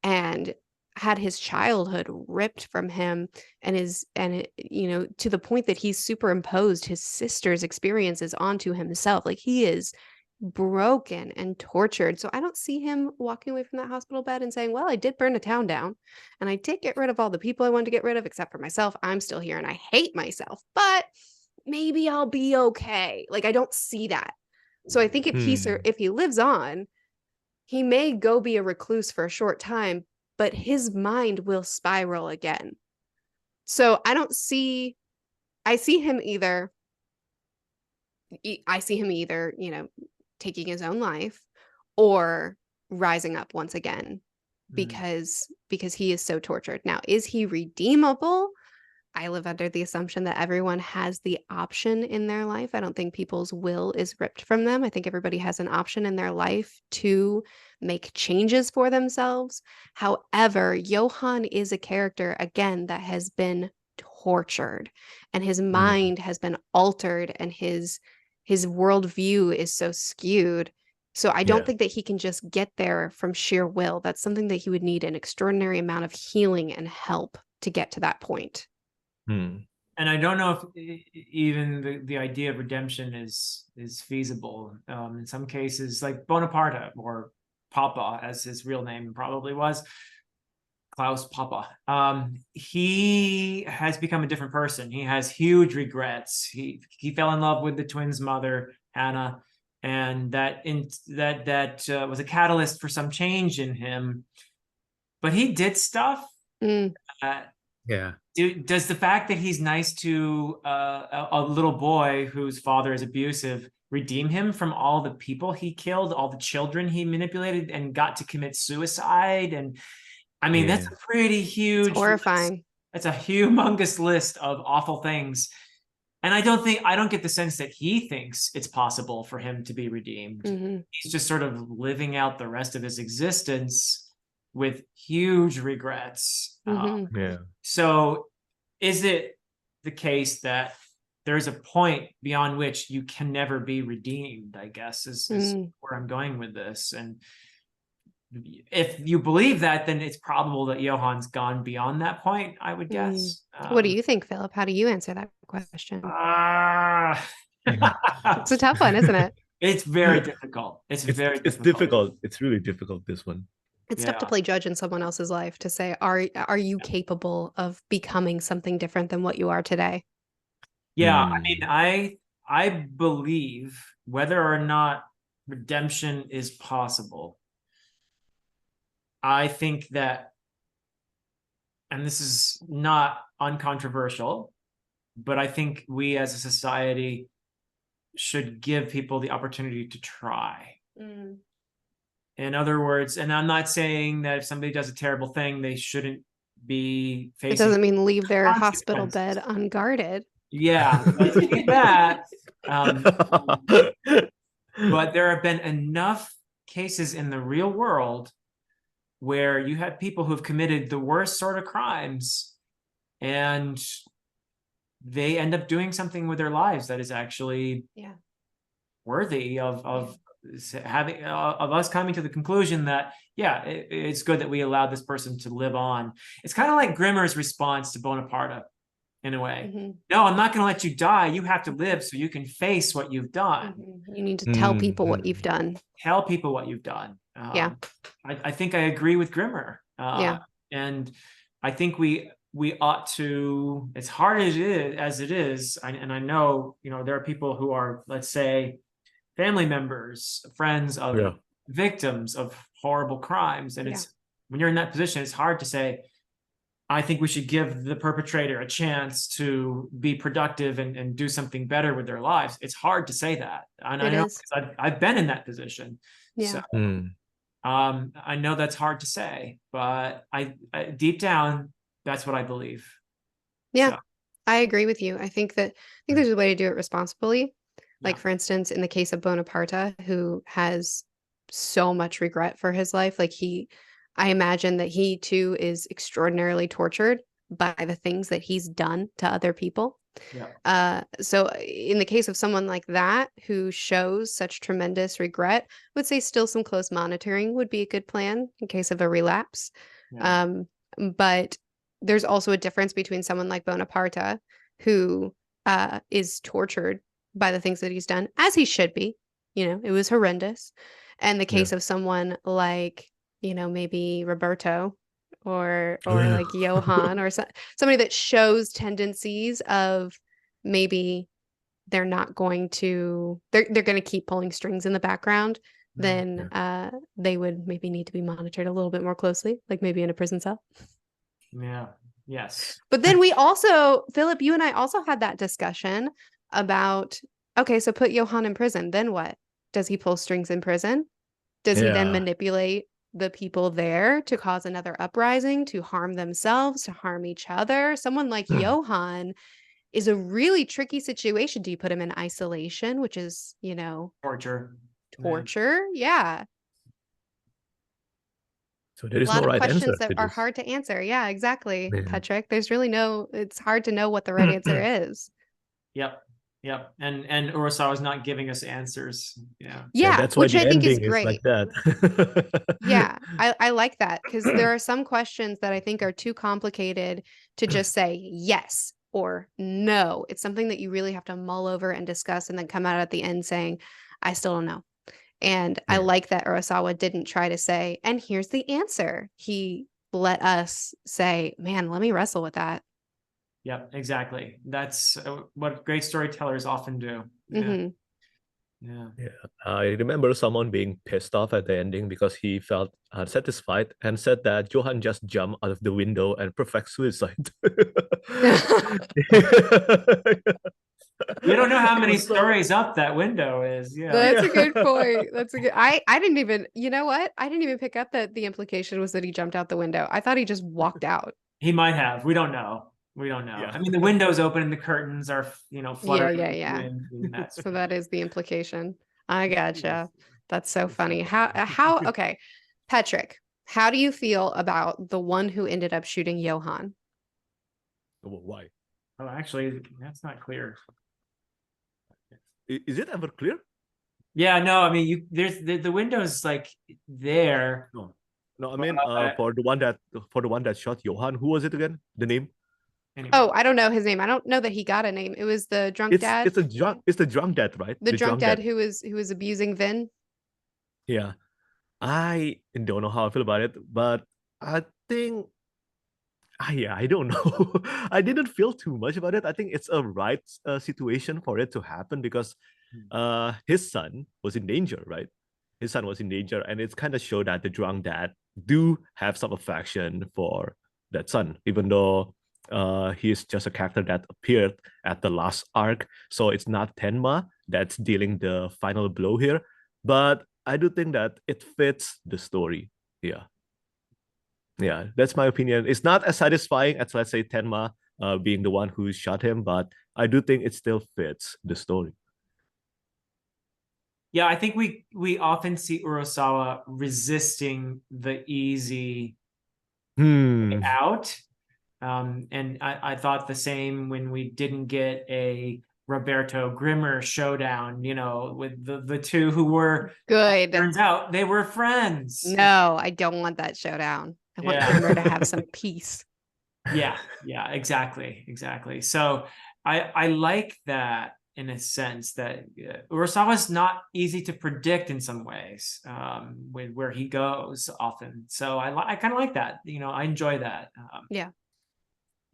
and had his childhood ripped from him, and to the point that he's superimposed his sister's experiences onto himself. Like, he is broken and tortured. So I don't see him walking away from that hospital bed and saying, well, I did burn the town down and I did get rid of all the people I wanted to get rid of, except for myself. I'm still here and I hate myself, but maybe I'll be okay. Like, I don't see that. So I think if he lives on, he may go be a recluse for a short time, but his mind will spiral again. So I see him either, taking his own life or rising up once again because he is so tortured. Now, is he redeemable? I live under the assumption that everyone has the option in their life. I don't think people's will is ripped from them. I think everybody has an option in their life to make changes for themselves. However, Johann is a character, again, that has been tortured, and his mind has been altered, and his worldview is so skewed. So I don't think that he can just get there from sheer will. That's something that he would need an extraordinary amount of healing and help to get to that point. And I don't know if even the idea of redemption is feasible. In some cases, like Bonaparte, or Papa, as his real name probably was, Klaus Papa. He has become a different person. He has huge regrets. He fell in love with the twins' mother, Hannah, and that was a catalyst for some change in him. But he did stuff. Does the fact that he's nice to a little boy whose father is abusive redeem him from all the people he killed, all the children he manipulated and got to commit suicide? And I mean, that's a pretty huge, it's horrifying. That's a humongous list of awful things. And I don't get the sense that he thinks it's possible for him to be redeemed. He's just sort of living out the rest of his existence with huge regrets. So is it the case that there's a point beyond which you can never be redeemed, I guess, is where I'm going with this. And if you believe that, then it's probable that Johann's gone beyond that point, I would guess. What do you think, Philip? How do you answer that question? It's a tough one, isn't it? It's very difficult. It's difficult. It's really difficult, this one. It's tough to play judge in someone else's life, to say, are you capable of becoming something different than what you are today? Yeah, I mean, I believe whether or not redemption is possible, I think that, and this is not uncontroversial, but I think we as a society should give people the opportunity to try. In other words, and I'm not saying that if somebody does a terrible thing, they shouldn't be facing. It doesn't mean leave their hospital bed unguarded. Yeah, that. But there have been enough cases in the real world where you have people who've committed the worst sort of crimes, and they end up doing something with their lives that is actually worthy of having of us coming to the conclusion that it's good that we allowed this person to live on. It's kind of like Grimmer's response to Bonaparte, in a way. No, I'm not going to let you die. You have to live so you can face what you've done. You need to tell people what you've done. Tell people what you've done. I think I agree with Grimmer. And I think we ought to, as hard as it is, and I know, there are people who are, let's say, family members, friends of victims of horrible crimes. And it's, when you're in that position, it's hard to say, I think we should give the perpetrator a chance to be productive and do something better with their lives. It's hard to say that. And I know, because I've been in that position. So I know that's hard to say, but I deep down, that's what I believe. So. I agree with you. I think there's a way to do it responsibly. Like, for instance, in the case of Bonaparte, who has so much regret for his life, I imagine that he too is extraordinarily tortured. by the things that he's done to other people. Yeah. So in the case of someone like that who shows such tremendous regret, I would say still some close monitoring would be a good plan in case of a relapse. Yeah. But there's also a difference between someone like Bonaparte, who is tortured by the things that he's done, as he should be. You know, it was horrendous. And the case of someone like, you know, maybe Roberto or like Johan or somebody that shows tendencies of maybe they're not going to they're going to keep pulling strings in the background, then they would maybe need to be monitored a little bit more closely, like maybe in a prison cell. Yeah. Yes. But then we also, Philip, you and I also had that discussion about, okay, so put Johan in prison, then what? Does he pull strings in prison? Does he then manipulate the people there to cause another uprising, to harm themselves, to harm each other? Someone like Johan is a really tricky situation. Do you put him in isolation, which is, you know, Torture. torture? Yeah. So there A is lot no of right answer questions that to are this. hard to answer. Yeah, exactly, Yeah. Patrick. There's really it's hard to know what the right answer is. Yep. Yep. And Urasawa's not giving us answers. Yeah. Yeah, That's why which the I think is ending is like great. that. Yeah, I like that because there are some questions that I think are too complicated to just say yes or no. It's something that you really have to mull over and discuss and then come out at the end saying, I still don't know. And I like that Urasawa didn't try to say, and here's the answer. He let us say, man, let me wrestle with that. Yep, exactly. That's what great storytellers often do. Yeah. Mhm. Yeah. I remember someone being pissed off at the ending because he felt unsatisfied and said that Johan just jumped out of the window and perfect suicide. You don't know how many So- stories up that window is. Yeah. That's a Yeah. good point. That's a good. I didn't even. You know what? I didn't even pick up that the implication was that he jumped out the window. I thought he just walked out. He might have. We don't know. We don't know. Yeah. I mean, the window's open and the curtains are, you know, fluttering. Yeah, with the yeah. wind, and that's So that is the implication. I gotcha. That's so funny. How okay, Patrick, how do you feel about the one who ended up shooting Johan? Why? Oh, actually, that's not clear. Is it ever clear? Yeah, no, I mean, there's the window's like there. No, I mean, for the one that shot Johan, who was it again? The name? Anyway. Oh, I don't know his name. I don't know that he got a name. It was the drunk dad. It's the drunk dad, right? The drunk dad who was abusing Vin. Yeah. I don't know how I feel about it, but I think I don't know. I didn't feel too much about it. I think it's a right situation for it to happen because his son was in danger, right? His son was in danger, and it's kind of show that the drunk dad do have some affection for that son, even though he's just a character that appeared at the last arc. So it's not Tenma that's dealing the final blow here, but I do think that it fits the story. Yeah, that's my opinion. It's not as satisfying as, let's say, Tenma being the one who shot him, but I do think it still fits the story. Yeah, I think we often see Urasawa resisting the easy out. And I thought the same when we didn't get a Roberto Grimmer showdown, you know, with the two who were good. Turns out they were friends. No, I don't want that showdown. I want Grimmer to have some peace. Yeah, exactly. So I like that in a sense that Urasawa's not easy to predict in some ways with where he goes often. So I kind of like that. You know, I enjoy that. Yeah.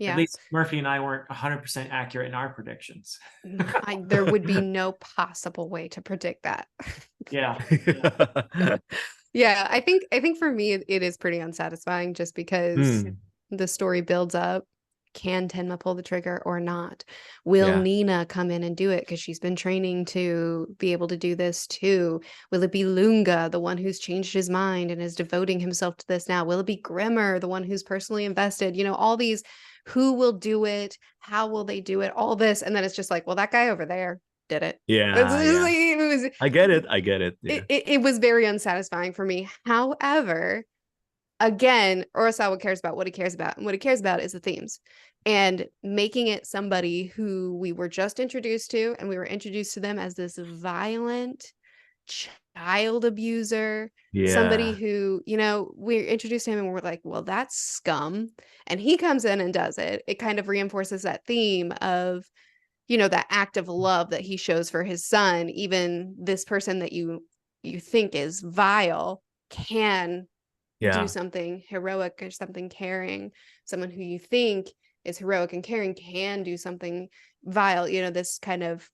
At least Murphy and I weren't 100% accurate in our predictions. There would be no possible way to predict that. Yeah. Yeah, I think for me it is pretty unsatisfying just because the story builds up. Can Tenma pull the trigger or not? Will Nina come in and do it because she's been training to be able to do this too? Will it be Lunga, the one who's changed his mind and is devoting himself to this now? Will it be Grimmer, the one who's personally invested? You know, all these, who will do it? How will they do it? All this, and then it's just like, well, that guy over there did it. I get it. Yeah. It was very unsatisfying for me. However, again, Urasawa cares about what he cares about, and what he cares about is the themes. And making it somebody who we were just introduced to, and we were introduced to them as this violent child abuser, somebody Yeah. who, we're introduced to him and we're like, well, that's scum. And he comes in and does it. It kind of reinforces that theme of, that act of love that he shows for his son. Even this person that you think is vile can do Yeah. something heroic or something caring. Someone who you think is heroic and caring can do something vile, this kind of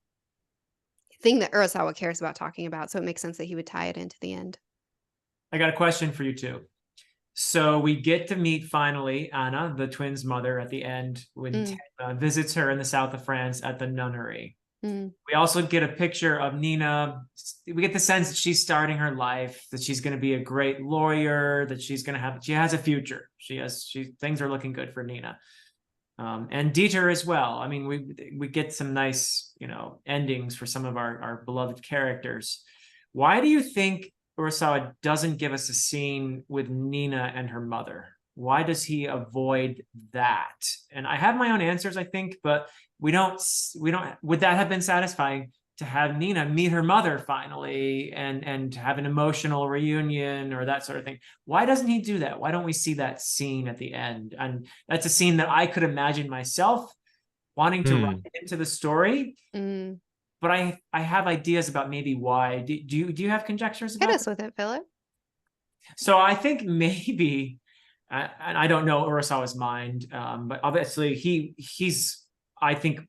thing that Urasawa cares about talking about. So it makes sense that he would tie it into the end. I got a question for you too. So we get to meet finally Anna, the twins' mother, at the end when Ted visits her in the south of France at the nunnery. We also get a picture of Nina. We get the sense that she's starting her life, that she's going to be a great lawyer, that she has a future. Things are looking good for Nina. And Dieter as well. I mean, we get some nice, endings for some of our beloved characters. Why do you think Urasawa doesn't give us a scene with Nina and her mother? Why does he avoid that? And I have my own answers, I think, but we don't, would that have been satisfying to have Nina meet her mother finally and have an emotional reunion or that sort of thing? Why doesn't he do that? Why don't we see that scene at the end? And that's a scene that I could imagine myself wanting to write into the story. But I have ideas about maybe why. Do you have conjectures about Hit us with it, Philip. So I think maybe, and I don't know Urasawa's mind, but obviously he's, I think,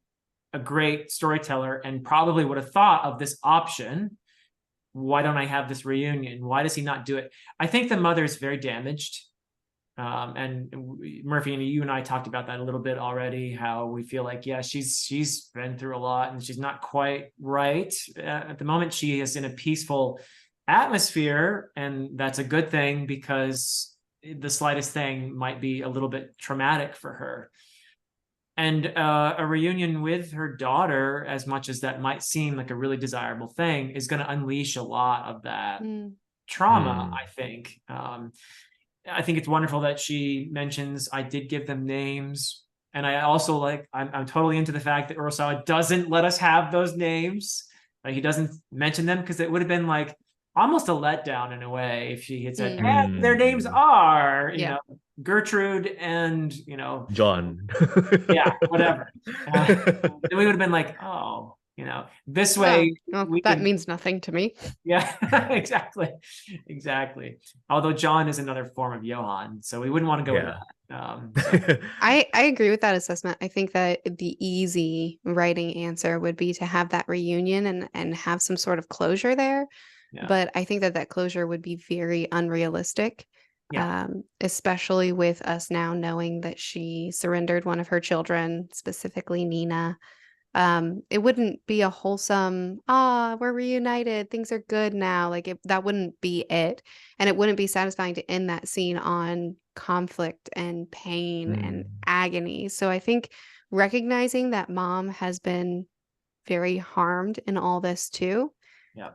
a great storyteller and probably would have thought of this option. Why don't I have this reunion? Why does he not do it? I think the mother is very damaged. And Murphy, and you and I talked about that a little bit already, how we feel like, yeah, she's been through a lot and she's not quite right. At the moment, she is in a peaceful atmosphere, and that's a good thing because the slightest thing might be a little bit traumatic for her. And a reunion with her daughter, as much as that might seem like a really desirable thing, is going to unleash a lot of that trauma, I think. I think it's wonderful that she mentions, I did give them names. And I also I'm totally into the fact that Urasawa doesn't let us have those names. Like, he doesn't mention them, because it would have been like almost a letdown in a way if she had said, and their names are, Gertrude and, John. yeah, whatever. Then we would have been like, oh, this way. That means nothing to me. Yeah, exactly. Although John is another form of Johann, so we wouldn't want to go with that. I agree with that assessment. I think that the easy writing answer would be to have that reunion and have some sort of closure there. Yeah. But I think that closure would be very unrealistic, especially with us now knowing that she surrendered one of her children, specifically Nina. It wouldn't be a wholesome, we're reunited, things are good now. That wouldn't be it. And it wouldn't be satisfying to end that scene on conflict and pain and agony. So I think recognizing that mom has been very harmed in all this too,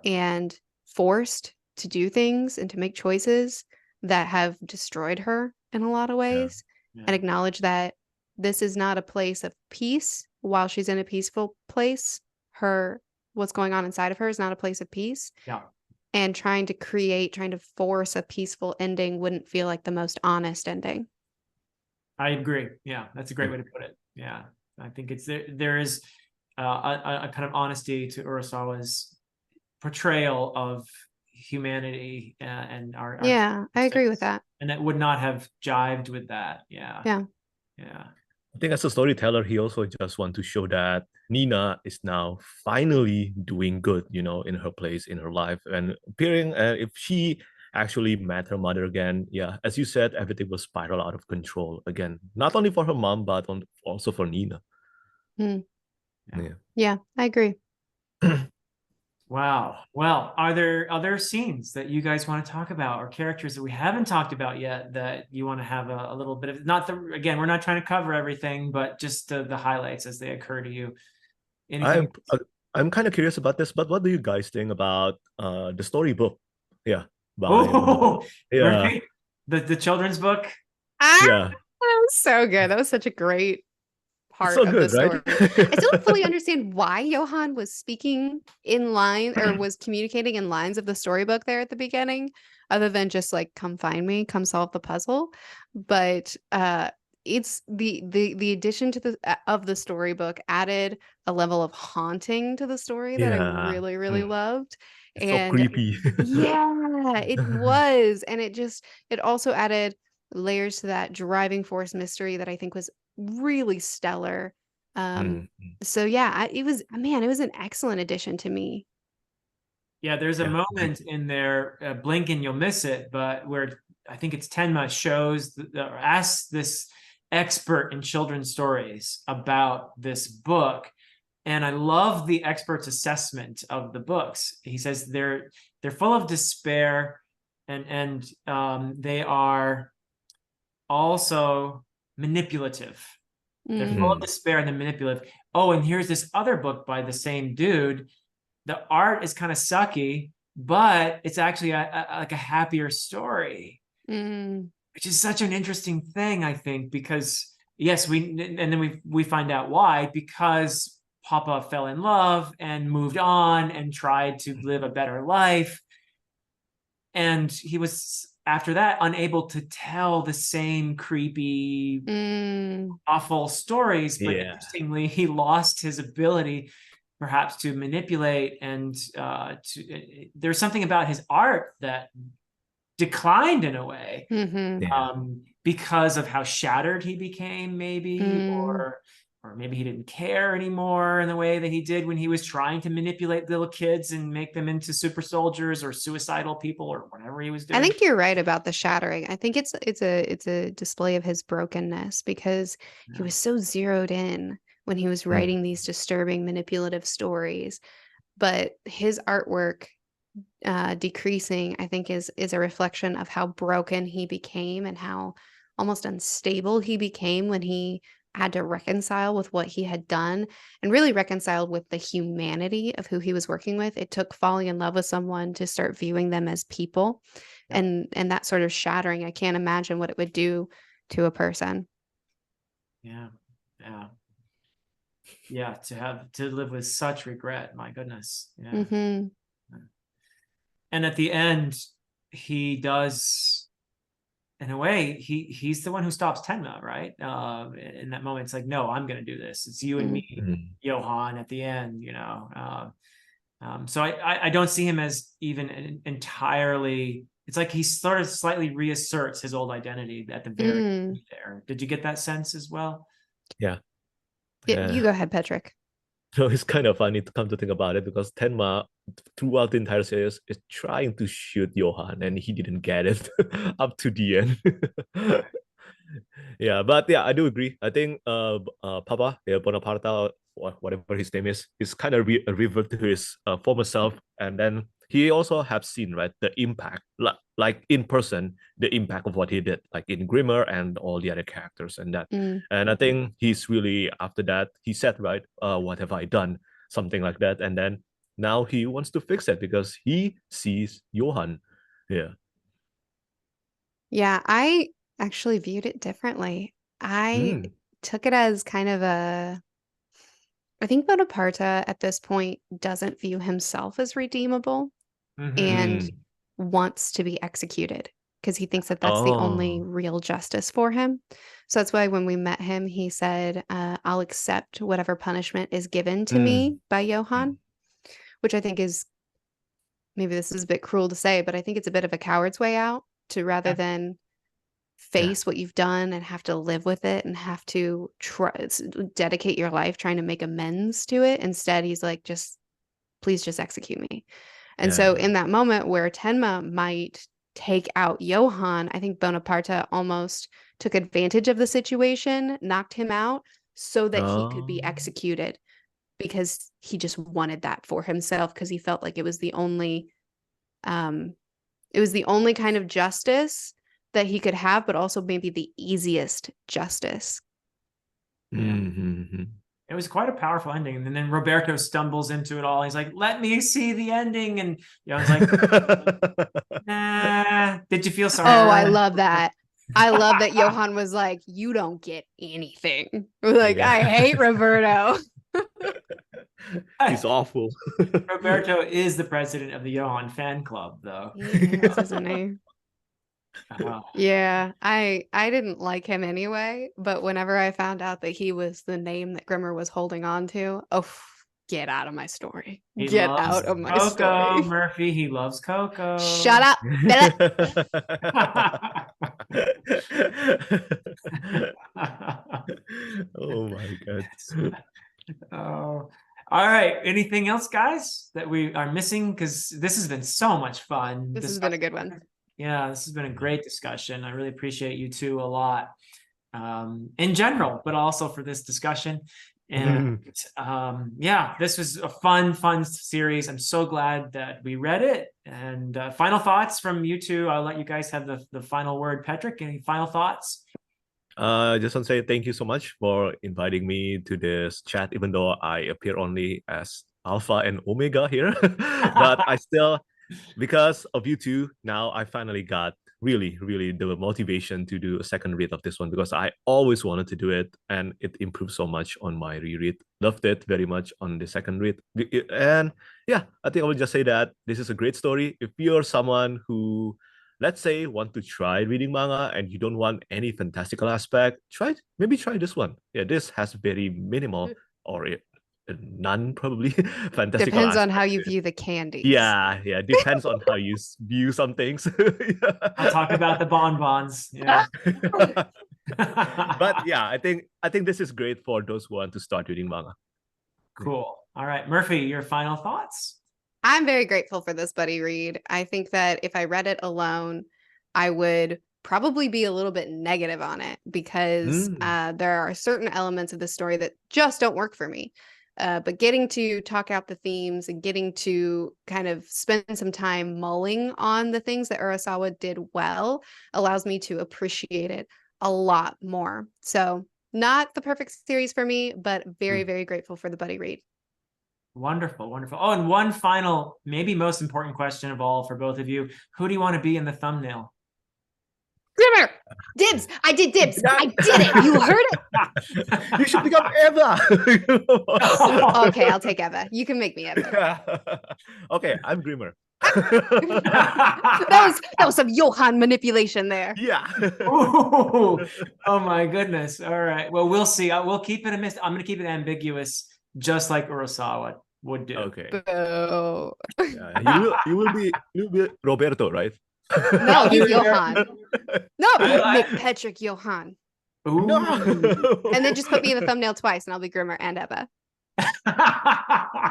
and forced to do things and to make choices that have destroyed her in a lot of ways, and acknowledge that this is not a place of peace. While she's in a peaceful place, what's going on inside of her is not a place of peace. Yeah. And trying to force a peaceful ending wouldn't feel like the most honest ending. I agree. Yeah, that's a great way to put it. Yeah, I think there is a kind of honesty to Urasawa's portrayal of humanity and our I agree with that. And that would not have jived with that. Yeah. I think as a storyteller, he also just want to show that Nina is now finally doing good, in her place in her life, and appearing. If she actually met her mother again, as you said, everything will spiral out of control again. Not only for her mom, but also for Nina. Yeah, I agree. Wow. Well, are there other scenes that you guys want to talk about, or characters that we haven't talked about yet that you want to have a little bit of, again, we're not trying to cover everything, but just the highlights as they occur to you? I'm kind of curious about this, but what do you guys think about the storybook? Right. The children's book. Ah, Yeah, that was so good. That was such a great it's part so of the good, right? story. I still don't fully understand why Johan was speaking in line or was communicating in lines of the storybook there at the beginning, other than just like come find me, come solve the puzzle. But it's the addition to the of the storybook added a level of haunting to the story that I Yeah. really, really Mm. loved. It's so And creepy. yeah, it was. And it also added layers to that driving force mystery that I think was really stellar. Mm, So yeah, it was, man, it was an excellent addition to me. Yeah, there's a yeah, agree. moment in there, blink and you'll miss it, but where I think it's Tenma shows or asks this expert in children's stories about this book. And I love the expert's assessment of the books. He says they're full of despair, and they are also manipulative. They're full of Mm, Mm, despair and they're manipulative. Oh, and here's this other book by the same dude. The art is kind of sucky, but it's actually like a happier story, mm, which is such an interesting thing, I think, because yes, and then we find out why, because Papa fell in love and moved on and tried to live a better life. And he was after that unable to tell the same creepy, mm. awful stories. But yeah. interestingly, he lost his ability perhaps to manipulate and there's something about his art that declined in a way, Mhm. Yeah. because of how shattered he became, maybe, Mm. or maybe he didn't care anymore in the way that he did when he was trying to manipulate little kids and make them into super soldiers or suicidal people or whatever he was I doing. think you're right about the shattering. I think it's a display of his brokenness because he Yeah. was so zeroed in when he was Mm, writing these disturbing, manipulative stories. But his artwork decreasing, I think, is a reflection of how broken he became and how almost unstable he became when he had to reconcile with what he had done and really reconciled with the humanity of who he was working with. It took falling in love with someone to start viewing them as people, Yeah. and that sort of shattering. I can't imagine what it would do to a person. Yeah. Yeah. Yeah. To live with such regret. My goodness. Yeah. Hmm. And at the end, he does, in a way, he's the one who stops Tenma, right? In that moment, it's like, no, I'm gonna do this. It's you and Mm. me, mm. Johan, at the end, you know. So I don't see him as even entirely. It's like he sort of slightly reasserts his old identity at the very Mm. end there. Did you get that sense as well? Yeah. Yeah, you Yeah. go ahead, Patrick. So it's kind of funny to come to think about it because Tenma throughout the entire series is trying to shoot Johan and he didn't get it up to the end. Yeah, but yeah, I do agree. I think Papa, yeah, Bonaparte, or whatever his name is kind of revert to his former self, and then he also have seen right the impact, like in person, the impact of what he did, like in Grimmer and all the other characters, and that. Mm. And I think he's really after that he said right, what have I done, something like that, and then now he wants to fix it because he sees Johan. Yeah. Yeah, I actually viewed it differently. I Mm. took it as kind of I think Bonaparte at this point doesn't view himself as redeemable Mm-hmm. and Mm. wants to be executed because he thinks that that's the only Oh. real justice for him. So that's why when we met him, he said, I'll accept whatever punishment is given to Mm. me by Mm. Johan, which I think is, maybe this is a bit cruel to say, but I think it's a bit of a coward's way out to, rather Yeah. than Yeah. face what you've done and have to live with it and have to dedicate your life trying to make amends to it. Instead, he's like, just please just execute me. And so Yeah. in that moment where Tenma might take out Johan, I think Bonaparte almost took advantage of the situation, knocked him out so that he could be Oh. executed because he just wanted that for himself because he felt like um it was the only kind of justice that he could have, but also maybe the easiest justice. Yeah. Mm-hmm. It was quite a powerful ending. And then Roberto stumbles into it all. He's like, let me see the ending. And Johan's like, nah. Did you feel sorry? Oh, I love that. I love that Johan was like, you don't get anything. Like, Yeah. I hate Roberto. He's awful. Roberto is the president of the Johan fan club, though. He is, isn't he? Oh. Yeah, I didn't like him anyway, but whenever I found out that he was the name that Grimmer was holding on to, oh, get out of my story. He Get loves out of my Coco, story. Murphy. He loves Coco. Shut up. Oh my god. Oh, all right. Anything else, guys, that we are missing? Because this has been so much fun. This has been a good one. Yeah, this has been a great discussion. I really appreciate you two a lot, in general, but also for this discussion. And yeah, this was a fun series. I'm so glad that we read it. And final thoughts from you two. I'll let you guys have the final word. Patrick, any final thoughts? Just want to say thank you so much for inviting me to this chat, even though I appear only as Alpha and Omega here. But I still, because of you two, now I finally got really the motivation to do a second read of this one, because I always wanted to do it, and it improved so much on my reread. Loved it very much on the second read. And yeah, I think I will just say that this is a great story. If you're someone who, let's say, want to try reading manga and you don't want any fantastical aspect, maybe try this one. Yeah, this has very minimal or none probably fantastical Depends on aspect. how you view the candies. Yeah, depends on how you view some things. I'll talk about the bonbons. Yeah. But yeah, I think this is great for those who want to start reading manga. Cool. All right, Murphy, your final thoughts? I'm very grateful for this buddy read. I think that if I read it alone, I would probably be a little bit negative on it, because there are certain elements of the story that just don't work for me. But getting to talk out the themes and getting to kind of spend some time mulling on the things that Urasawa did well allows me to appreciate it a lot more. So not the perfect series for me, but very grateful for the buddy read. Wonderful. Oh, and one final, maybe most important question of all for both of you. Who do you want to be in the thumbnail? Grimmer! Dibs! I did dibs! I did it! You heard it! You should become Eva! Okay, I'll take Eva. You can make me Eva. Okay, I'm Grimmer. that was some Johan manipulation there. Yeah. Ooh, oh my goodness. All right. Well, we'll see. We'll keep it I'm going to keep it ambiguous, just like Urasawa would do. Okay. Boo. Yeah, you will be Roberto, right? No, he's Johan. No, I- Nick Patrick Johan. Ooh. No. And then just put me in the thumbnail twice, and I'll be Grimmer and Eva.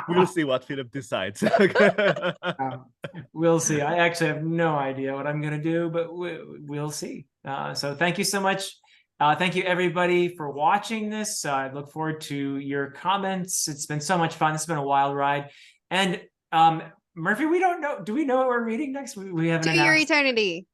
We'll see what Philip decides. We'll see. I actually have no idea what I'm going to do, but we'll see. So thank you so much. Thank you, everybody, for watching this. I look forward to your comments. It's been so much fun. It's been a wild ride. And Murphy, we don't know. Do we know what we're reading next? We haven't To Your announced. Eternity.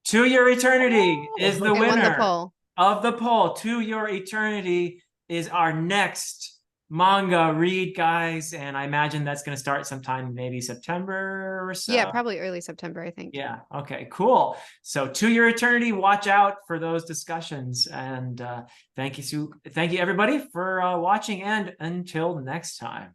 To Your Eternity is the I won the winner poll. of the poll. To Your Eternity is our next manga read, guys, and I imagine that's going to start sometime maybe September or so. Yeah, probably early September, I think. Yeah. Okay, cool. So To Your Eternity, watch out for those discussions. And thank you everybody for watching, and until next time.